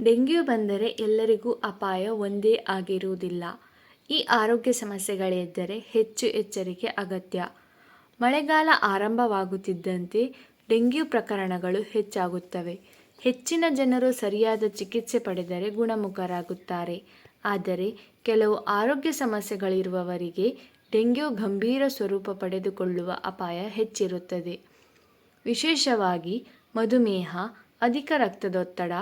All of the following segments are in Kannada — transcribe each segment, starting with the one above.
ಡೆಂಗ್ಯೂ ಬಂದರೆ ಎಲ್ಲರಿಗೂ ಅಪಾಯ ಒಂದೇ ಆಗಿರುವುದಿಲ್ಲ. ಈ ಆರೋಗ್ಯ ಸಮಸ್ಯೆಗಳೆದ್ದರೆ ಹೆಚ್ಚು ಎಚ್ಚರಿಕೆ ಅಗತ್ಯ. ಮಳೆಗಾಲ ಆರಂಭವಾಗುತ್ತಿದ್ದಂತೆ ಡೆಂಗ್ಯೂ ಪ್ರಕರಣಗಳು ಹೆಚ್ಚಾಗುತ್ತವೆ. ಹೆಚ್ಚಿನ ಜನರು ಸರಿಯಾದ ಚಿಕಿತ್ಸೆ ಪಡೆದರೆ ಗುಣಮುಖರಾಗುತ್ತಾರೆ. ಆದರೆ ಕೆಲವು ಆರೋಗ್ಯ ಸಮಸ್ಯೆಗಳಿರುವವರಿಗೆ ಡೆಂಗ್ಯೂ ಗಂಭೀರ ಸ್ವರೂಪ ಪಡೆದುಕೊಳ್ಳುವ ಅಪಾಯ ಹೆಚ್ಚಿರುತ್ತದೆ. ವಿಶೇಷವಾಗಿ ಮಧುಮೇಹ, ಅಧಿಕ ರಕ್ತದೊತ್ತಡ,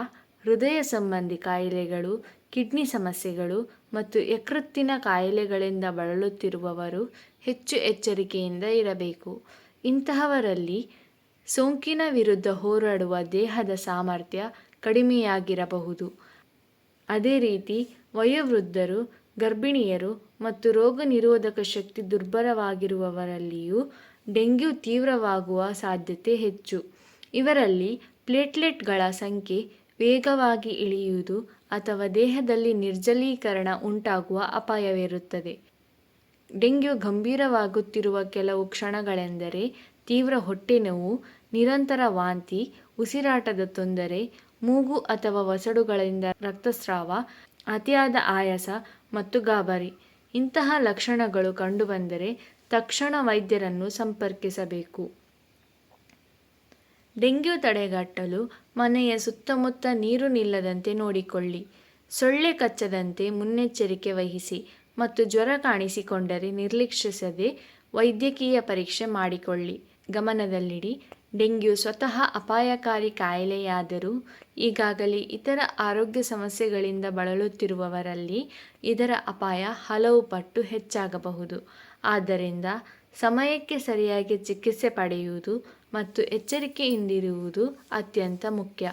ಹೃದಯ ಸಂಬಂಧಿ ಕಾಯಿಲೆಗಳು, ಕಿಡ್ನಿ ಸಮಸ್ಯೆಗಳು ಮತ್ತು ಯಕೃತ್ತಿನ ಕಾಯಿಲೆಗಳಿಂದ ಬಳಲುತ್ತಿರುವವರು ಹೆಚ್ಚು ಎಚ್ಚರಿಕೆಯಿಂದ ಇರಬೇಕು. ಇಂತಹವರಲ್ಲಿ ಸೋಂಕಿನ ವಿರುದ್ಧ ಹೋರಾಡುವ ದೇಹದ ಸಾಮರ್ಥ್ಯ ಕಡಿಮೆಯಾಗಿರಬಹುದು. ಅದೇ ರೀತಿ ವಯೋವೃದ್ಧರು, ಗರ್ಭಿಣಿಯರು ಮತ್ತು ರೋಗ ನಿರೋಧಕ ಶಕ್ತಿ ದುರ್ಬಲವಾಗಿರುವವರಲ್ಲಿಯೂ ಡೆಂಗ್ಯೂ ತೀವ್ರವಾಗುವ ಸಾಧ್ಯತೆ ಹೆಚ್ಚು. ಇವರಲ್ಲಿ ಪ್ಲೇಟ್ಲೆಟ್ಗಳ ಸಂಖ್ಯೆ ವೇಗವಾಗಿ ಇಳಿಯುವುದು ಅಥವಾ ದೇಹದಲ್ಲಿ ನಿರ್ಜಲೀಕರಣ ಉಂಟಾಗುವ ಅಪಾಯವಿರುತ್ತದೆ. ಡೆಂಗ್ಯೂ ಗಂಭೀರವಾಗುತ್ತಿರುವ ಕೆಲವು ಕ್ಷಣಗಳೆಂದರೆ ತೀವ್ರ ಹೊಟ್ಟೆನೋವು, ನಿರಂತರ ವಾಂತಿ, ಉಸಿರಾಟದ ತೊಂದರೆ, ಮೂಗು ಅಥವಾ ವಸಡುಗಳಿಂದ ರಕ್ತಸ್ರಾವ, ಅತಿಯಾದ ಆಯಾಸ ಮತ್ತು ಗಾಬರಿ. ಇಂತಹ ಲಕ್ಷಣಗಳು ಕಂಡುಬಂದರೆ ತಕ್ಷಣ ವೈದ್ಯರನ್ನು ಸಂಪರ್ಕಿಸಬೇಕು. ಡೆಂಗ್ಯೂ ತಡೆಗಟ್ಟಲು ಮನೆಯ ಸುತ್ತಮುತ್ತ ನೀರು ನಿಲ್ಲದಂತೆ ನೋಡಿಕೊಳ್ಳಿ. ಸೊಳ್ಳೆ ಕಚ್ಚದಂತೆ ಮುನ್ನೆಚ್ಚರಿಕೆ ವಹಿಸಿ ಮತ್ತು ಜ್ವರ ಕಾಣಿಸಿಕೊಂಡರೆ ನಿರ್ಲಕ್ಷಿಸದೆ ವೈದ್ಯಕೀಯ ಪರೀಕ್ಷೆ ಮಾಡಿಕೊಳ್ಳಿ. ಗಮನದಲ್ಲಿಡಿ, ಡೆಂಗ್ಯೂ ಸ್ವತಃ ಅಪಾಯಕಾರಿ ಕಾಯಿಲೆಯಾದರೂ ಈಗಾಗಲೇ ಇತರ ಆರೋಗ್ಯ ಸಮಸ್ಯೆಗಳಿಂದ ಬಳಲುತ್ತಿರುವವರಲ್ಲಿ ಇದರ ಅಪಾಯ ಹಲವು ಪಟ್ಟು ಹೆಚ್ಚಾಗಬಹುದು. ಆದ್ದರಿಂದ ಸಮಯಕ್ಕೆ ಸರಿಯಾಗಿ ಚಿಕಿತ್ಸೆ ಪಡೆಯುವುದು ಮತ್ತು ಎಚ್ಚರಿಕೆಯಿಂದಿರುವುದು ಅತ್ಯಂತ ಮುಖ್ಯ.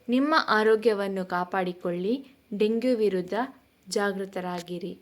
ನಿಮ್ಮ ಆರೋಗ್ಯವನ್ನು ಕಾಪಾಡಿಕೊಳ್ಳಿ. ಡೆಂಗ್ಯೂ ವಿರುದ್ಧ ಜಾಗೃತರಾಗಿರಿ.